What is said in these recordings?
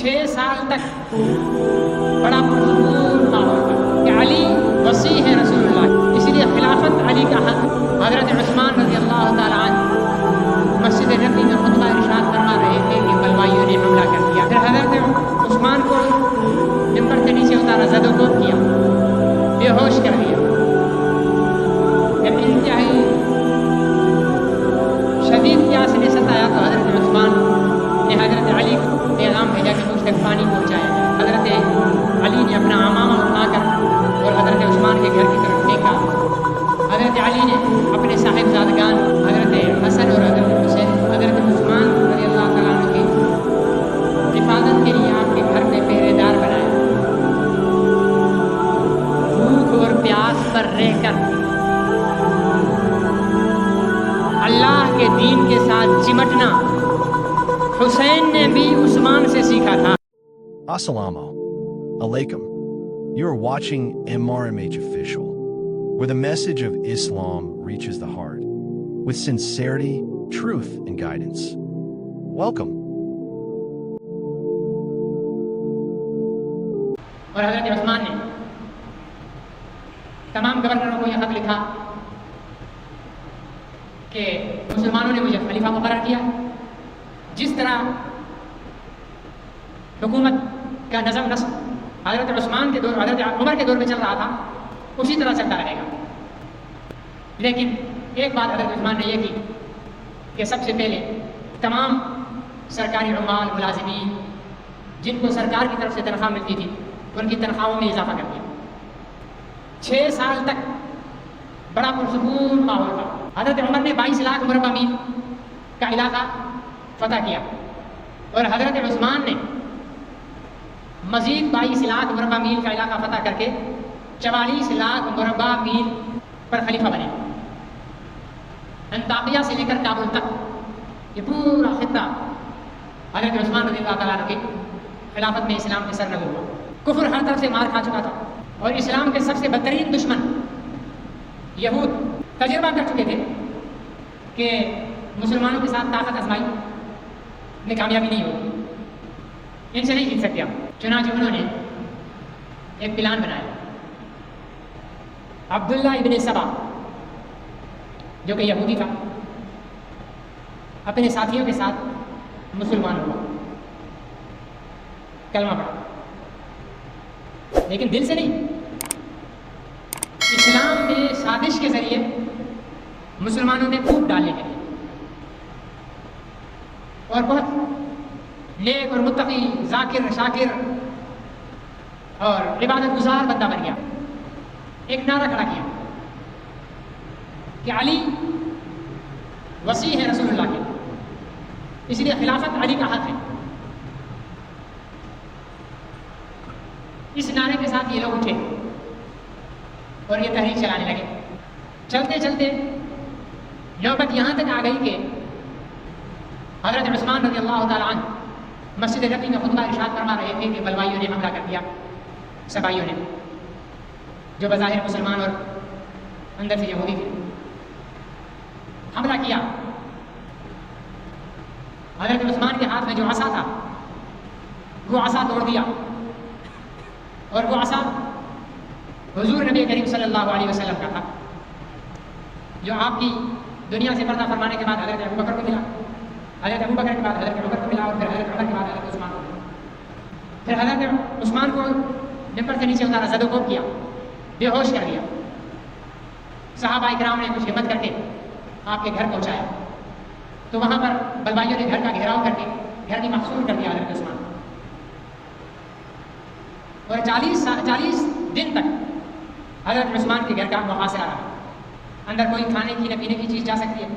6 سال تک بڑا پرسکون ماحول تھا کہ علی وسیع ہے رسول اللہ، اسی لیے خلافت علی کا حق۔ حضرت عثمان رضی اللہ تعالیٰ عنہ مسجد نبوی میں خطبہ ارشاد فرما رہے تھے کہ بلوائیوں نے حملہ کر دیا۔ پھر حضرت عثمان کو ممبر سے نیچے اتارا، زد و کوب کیا، بے ہوش کر دیا۔ جب انتہائی شدید پیاس نے ستایا تو حضرت عثمان نے حضرت علی کو پیغام بھیجا کہ مجھ تک پانی پہنچایا جائے۔ حضرت علی نے اپنا عمامہ اٹھا کر اور حضرت عثمان کے گھر کی طرف پھینکا۔ حضرت علی نے اپنے صاحبزادگان حضرت حسن اور حضرت حسین حضرت عثمان رضی اللہ تعالیٰ عنہ کی حفاظت کے لیے آپ کے گھر میں پہرے دار بنائے۔ بھوک اور پیاس پر رہ کر اللہ کے دین کے ساتھ چمٹنا حسین نے بھی عثمان سے سیکھا تھا۔ Assalamu alaikum. You are watching MRMH Official, where the message of Islam reaches the heart with sincerity, truth, and guidance. Welcome. اور حضرت عثمان نے تمام گورنروں کو یہ خط لکھا کہ مسلمانوں نے مجھے خلیفہ مقرر کیا، جس طرح حکومت کا نظم نسق حضرت عثمان کے دور حضرت عمر کے دور میں چل رہا تھا اسی طرح چلتا رہے گا۔ لیکن ایک بات حضرت عثمان نے یہ کی کہ سب سے پہلے تمام سرکاری عمال ملازمین جن کو سرکار کی طرف سے تنخواہ ملتی تھی ان کی تنخواہوں میں اضافہ کر دیا۔ 6 سال تک بڑا پرسکون ماحول تھا۔ حضرت عمر نے 22 لاکھ مربع میل کا علاقہ فتح کیا اور حضرت عثمان نے مزید 22 لاکھ مربع میل کا علاقہ فتح کر کے 44 لاکھ مربع میل پر خلیفہ بنے۔ انطاکیہ سے لے کر کابل تک یہ پورا خطہ حضرت عثمان رضی اللہ تعالیٰ عنہ کی خلافت میں اسلام کے سر نگو ہوا۔ کفر ہر طرف سے مار کھا چکا تھا اور اسلام کے سب سے بدترین دشمن یہود تجربہ کر چکے تھے کہ مسلمانوں کے ساتھ طاقت آزمائی میں کامیابی نہیں ہوگی، ان سے نہیں جیت سکتے آپ۔ چنانچہ انہوں نے ایک پلان بنایا۔ عبداللہ ابن سبا جو کہ یہودی تھا اپنے ساتھیوں کے ساتھ مسلمان ہوا، کلمہ پڑھا، لیکن دل سے نہیں۔ اسلام میں سازش کے ذریعے مسلمانوں میں پھوٹ ڈالنے کے لیے اور بہت نیک اور متقی ذاکر شاکر اور عبادت گزار بندہ بن گیا۔ ایک نعرہ کھڑا کیا کہ علی وسیع ہے رسول اللہ کے، اس لیے خلافت علی کا حق ہے۔ اس نعرے کے ساتھ یہ لوگ اٹھے اور یہ تحریک چلانے لگے۔ چلتے چلتے نوبت یہاں تک آ گئی کہ حضرت عثمان رضی اللہ تعالیٰ عنہ مسجد نبوی میں خطبہ ارشاد فرما رہے تھے کہ بلوائیوں نے حملہ کر دیا، سبائیوں نے جو بظاہر مسلمان اور اندر سے یہودی تھے، حملہ کیا۔ حضرت عثمان کے ہاتھ میں جو عصا تھا وہ عصا توڑ دیا اور وہ عصا حضور نبی کریم صلی اللہ علیہ وسلم کا تھا، جو آپ کی دنیا سے پردہ فرمانے کے بعد حضرت ابوبکر کو ملا، حضرت ابوبکر کے بعد حضرت عمر کو ملا اور پھر حضرت عمر کے بعد حضرت عثمان کو ملا۔ پھر حضرت عثمان کو ممبر سے نیچے اتارا، زد و کوب کیا، بے ہوش کر دیا۔ صحابہ کرام نے کچھ ہمت کر کے آپ کے گھر پہنچایا تو وہاں پر بلوائیوں نے گھر کا گھیراؤ کر کے گھر کی محصور کر دیا حضرت عثمان، اور 40 دن تک حضرت عثمان کے گھر کا محاصرہ رہا۔ اندر کوئی کھانے کی نہ پینے کی چیز جا سکتی ہے۔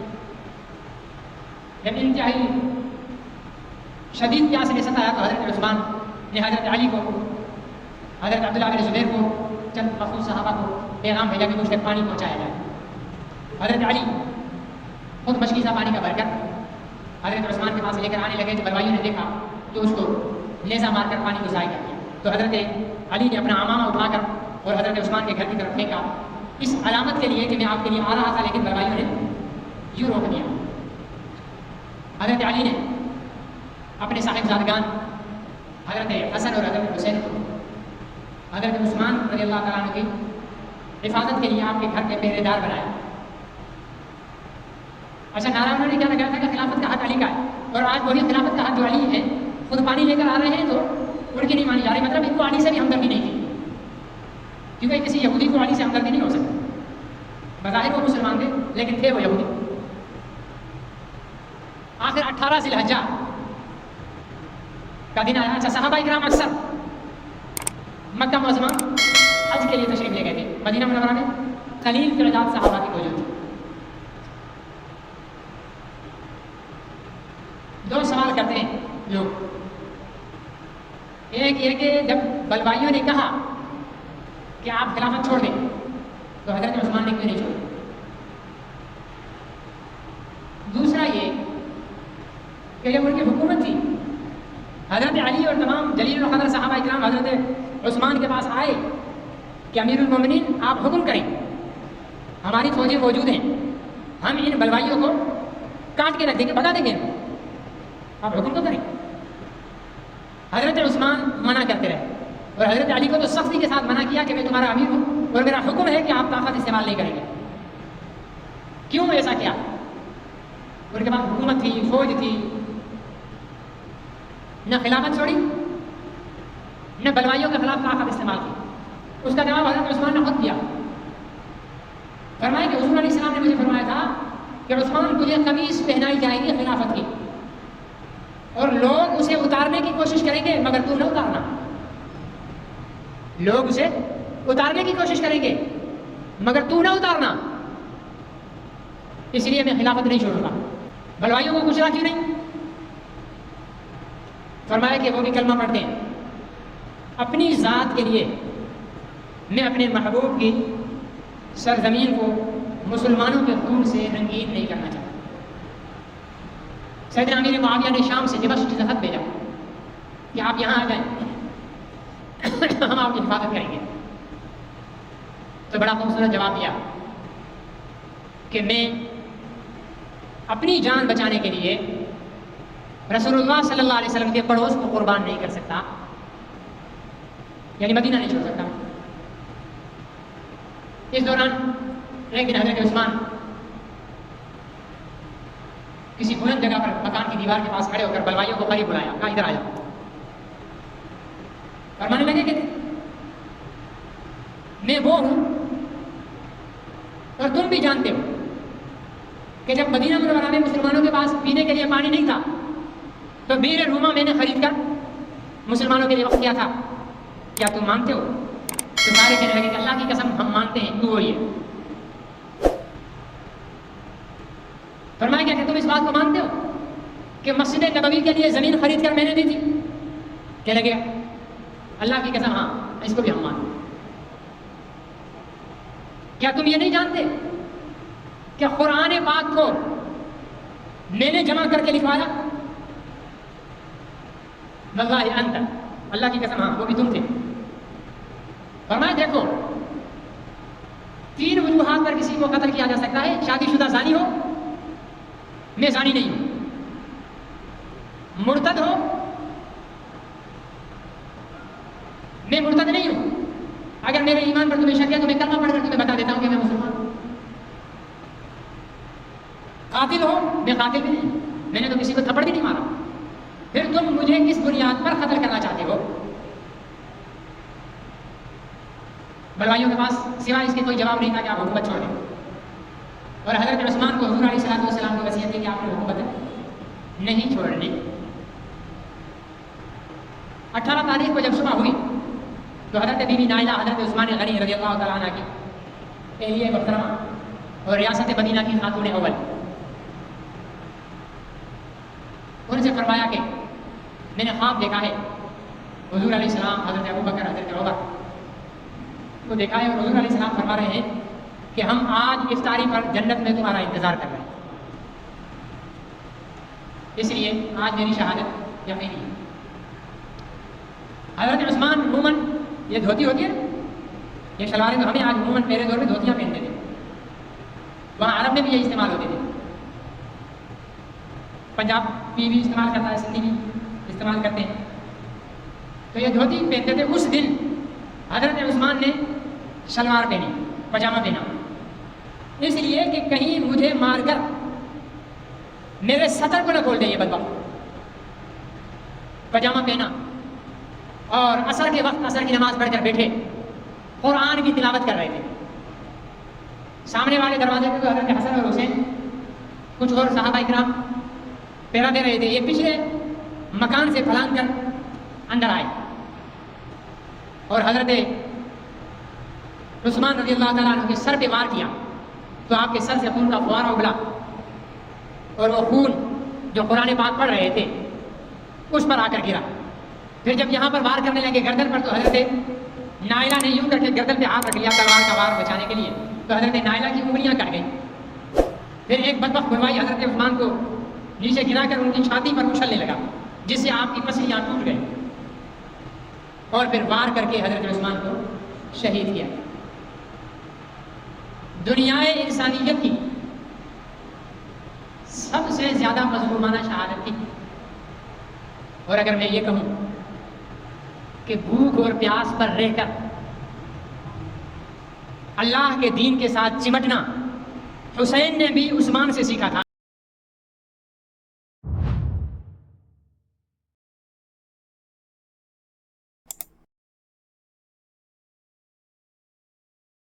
جب انتہائی شدید پیاس نے ستایا تو حضرت عثمان نے حضرت علی کو، حضرت عبداللہ بن زبیر کو، چند مخصوص صحابہ کو پیغام بھیجا کہ مجھ تک پانی پہنچایا جائے۔ حضرت علی خود مشکیزہ پانی کا بھر کر حضرت عثمان کے پاس لے کر آنے لگے تو بلوائیوں نے دیکھا تو اس کو نیزہ مار کر پانی کو ضائع کر دیا۔ تو حضرت علی نے اپنا عمامہ اٹھا کر اور حضرت عثمان کے گھر کی طرف پھینکا، اس علامت کے لیے کہ میں آپ کے لیے آ رہا تھا، لیکن بلوائیوں نے یوں روک دیا۔ حضرت علی نے اپنے صاحبزادگان حضرت حسن اور حضرت حسین کو حضرت عثمان رضی اللہ تعالیٰ عنہ کی حفاظت کے لیے آپ کے گھر کے پہرے دار بنایا. اچھا نعرہ انہوں نے کیا لگایا تھا کہ خلافت کا حق علی کا ہے، اور آج وہی خلافت کا حق جو علی ہے خود پانی لے کر آ رہے ہیں تو ان کی نہیں مانی جا رہی. مطلب ان کو علی سے بھی ہمدردی نہیں تھی، کیونکہ کسی یہودی کو علی سے ہمدردی نہیں ہو سکتی. بظاہر وہ مسلمان تھے لیکن تھے وہ یہودی. آخر 18 ذی الحجہ کا دن آیا. اچھا صحابہ کرام اکثر مکہ معظمہ حج کے لیے تشریف لے گئے تھے. مدینہ منورہ میں قلیل تعداد صحابہ کی موجود تھی. دو سوال کرتے ہیں لوگ. ایک یہ کہ جب بلوائیوں نے کہا کہ آپ خلافت چھوڑ دیں تو حضرت عثمان نے کیوں نہیں چھوڑی؟ دوسرا یہ کہ جب ان کی حکومت تھی حضرت علی اور تمام جلیل القدر صحابہ کرام حضرت عثمان کے پاس آئے کہ امیر المومنین آپ حکم کریں، ہماری فوجیں موجود ہیں، ہم ان بلوائیوں کو کاٹ کے رکھ دیں گے، بتا دیں گے، آپ حکم تو کریں. حضرت عثمان منع کرتے رہے اور حضرت علی کو تو سختی کے ساتھ منع کیا کہ میں تمہارا امیر ہوں اور میرا حکم ہے کہ آپ طاقت استعمال نہیں کریں گے. کیوں ایسا کیا؟ ان کے پاس حکومت تھی، فوج تھی، نہ خلافت چھوڑی نہ بلوائیوں کے خلاف طاقت استعمال کی. اس کا جواب حضرت عثمان نے خود دیا. فرمایا کہ حضور علیہ السلام نے مجھے فرمایا تھا کہ عثمان تجھے قمیص پہنائی جائے گی خلافت کی، اور لوگ اسے اتارنے کی کوشش کریں گے مگر تو نہ اتارنا. لوگ اسے اتارنے کی کوشش کریں گے مگر تو نہ اتارنا، اس لیے میں خلافت نہیں چھوڑوں گا. بلوائیوں کو کچلا کیوں نہیں؟ فرمایا کہ وہ بھی کلمہ پڑھتے ہیں. اپنی ذات کے لیے میں اپنے محبوب کی سرزمین کو مسلمانوں کے خون سے رنگین نہیں کرنا چاہتا. سیدنا امیر معاویہ نے شام سے دمشق سے خط بھیجا کہ آپ یہاں آ جائیں ہم آپ کی حفاظت کریں گے. تو بڑا خوبصورت جواب دیا کہ میں اپنی جان بچانے کے لیے رسول اللہ صلی اللہ علیہ وسلم کے پڑوس کو قربان نہیں کر سکتا، یعنی مدینہ نہیں چھوڑ سکتا. اس دوران ایک دن حضرت عثمان کسی بلند جگہ پر مکان کی دیوار کے پاس کھڑے ہو کر بلوائیوں کو قریب بلایا، کہا ادھر آ جاؤ. فرمانے لگے کہ میں وہ ہوں اور تم بھی جانتے ہو کہ جب مدینہ منورہ میں مسلمانوں کے پاس پینے کے لیے پانی نہیں تھا تو بیر روما میں نے خرید کر مسلمانوں کے لیے وقف کیا تھا. کیا تم مانتے ہو؟ تو سارے کہنے لگے کہ اللہ کی قسم ہم مانتے ہیں، تو وہی ہے. فرمایا کہ تم اس بات کو مانتے ہو کہ مسجد نبوی کے لیے زمین خرید کر میں نے دی تھی؟ کہنے لگے اللہ کی قسم ہاں، اس کو بھی ہم مانتے. کیا تم یہ نہیں جانتے کہ قرآن پاک کو میں نے جمع کر کے لکھوایا؟ واللہ انت، اللہ کی قسم ہاں وہ بھی تم تھے. فرمایا دیکھو 3 وجوہات پر کسی کو قتل کیا جا سکتا ہے. شادی شدہ زانی ہو، میں زانی نہیں ہوں. مرتد ہو، میں مرتد نہیں ہوں. اگر میرے ایمان پر تمہیں شک ہے تو میں کلمہ پڑھ کر تمہیں بتا دیتا ہوں کہ میں مسلمان ہوں. قاتل ہو، میں قاتل بھی نہیں، میں نے تو کسی کو تھپڑ بھی نہیں مارا. پھر تم مجھے کس بنیاد پر قتل کرنا چاہتے ہو؟ بلوائیوں کے پاس سوائے اس کے کوئی جواب نہیں تھا کہ آپ حکومت چھوڑ دیں. اور حضرت عثمان کو حضور علیہ السلام کی وصیت ہے کہ آپ نے حکومت نہیں چھوڑنی. 18 تاریخ کو جب صبح ہوئی تو حضرت بی بی نائلہ حضرت عثمان غنی رضی اللہ تعالیٰ عنہ کی اہلیہ محترمہ اور ریاست مدینہ کی خاتون اول، ان سے فرمایا کہ میں نے خواب دیکھا ہے حضور علیہ السلام، حضرت ابوبکر، حضرت عمر کو دیکھا ہے، اور حضور علیہ السلام فرما رہے ہیں کہ ہم آج افطاری پر جنت میں تمہارا انتظار کر رہے ہیں. اس لیے آج میری شہادت یقینی ہے. حضرت عثمان عموماً یہ دھوتی ہوتی ہے، یہ شلواریں تو ہمیں آج عموماً میرے دور میں دھوتیاں پہنتے تھے، وہاں عرب میں بھی یہی استعمال ہوتے تھے. پنجاب بھی استعمال کرتا ہے، سندھی بھی استعمال کرتے ہیں. تو یہ دھوتی پہنتے تھے. اس دن حضرت عثمان نے شلوار پہنی, پاجامہ پہنا, اس لیے کہ کہیں مجھے مار کر میرے سطر کو نہ کھول دیں یہ بدبخت. پاجامہ پہنا اور عصر کے وقت عصر کی نماز پڑھ کر بیٹھے, قرآن کی تلاوت کر رہے تھے. سامنے والے دروازے پہ تو حضرت حسن اور حسین, کچھ اور صحابہ کرام پہرا دے رہے تھے. یہ پچھلے مکان سے پھلانگ کر اندر آئے اور حضرت عثمان رضی اللہ تعالیٰ عنہ کے سر پہ وار کیا تو آپ کے سر سے خون کا فوارہ اگلا اور وہ خون جو قرآن پاک پڑھ رہے تھے اس پر آ کر گرا. پھر جب یہاں پر وار کرنے لگے گردن پر تو حضرت نائلہ نے یوں کر کے گردن پہ ہاتھ رکھ لیا تلوار کا وار بچانے کے لیے, تو حضرت نائلہ کی انگلیاں کٹ گئیں. پھر ایک بدبخت بلوائی حضرت عثمان کو نیچے گرا کر ان کی چھاتی پر اچھلنے لگا جس سے آپ کی پسلیاں ٹوٹ گئیں اور پھر وار کر کے حضرت عثمان کو شہید کیا. دنیائے انسانیت کی سب سے زیادہ مظلومانہ شہادت تھی. اور اگر میں یہ کہوں کہ بھوک اور پیاس پر رہ کر اللہ کے دین کے ساتھ چمٹنا حسین نے بھی عثمان سے سیکھا تھا,